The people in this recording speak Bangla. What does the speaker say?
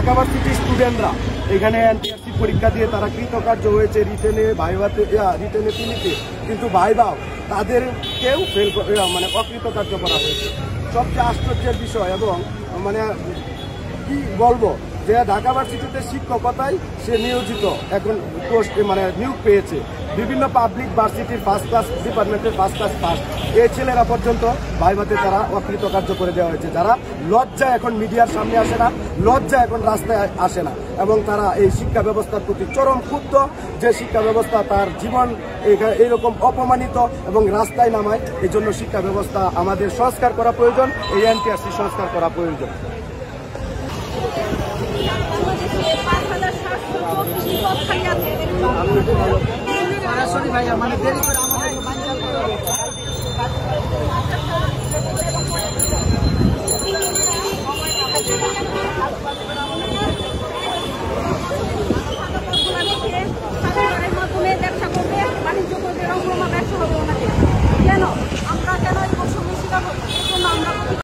ঢাকা ভার্সিটির স্টুডেন্টরা এখানে এনটিআরসি পরীক্ষা দিয়ে তারা কৃতকার্য হয়েছে রিটেনে ভাইভাতে রিটেনে তুলিতে, কিন্তু ভাইভাও তাদের কেউ ফেল মানে অকৃতকার্য করা হয়েছে। সবচেয়ে আশ্চর্যের বিষয় এবং মানে কি বলবো যে ঢাকা ভার্সিটিতে শিক্ষকতায় সে নিয়োজিত এখন পোস্ট মানে নিয়োগ পেয়েছে বিভিন্ন পাবলিক ভার্সিটির ফার্স্ট ক্লাস ডিপার্টমেন্টের ফার্স্ট ক্লাস ফার্স্ট এই ছেলেরা পর্যন্ত ভাইভাতে তারা অকৃতকার্য করে দেওয়া হয়েছে, যারা লজ্জা এখন মিডিয়ার সামনে আসে না, লজ্জা এখন রাস্তায় আসে না এবং তারা এই শিক্ষা ব্যবস্থার প্রতি চরম ক্ষুব্ধ যে শিক্ষা ব্যবস্থা তার জীবন এইরকম অপমানিত এবং রাস্তায় নামায়। এই জন্য শিক্ষা ব্যবস্থা আমাদের সংস্কার করা প্রয়োজন, এই এনটিআরসি সংস্কার করা প্রয়োজন। সরাসরি ভাইয়া মানে দেরি করে আমাদের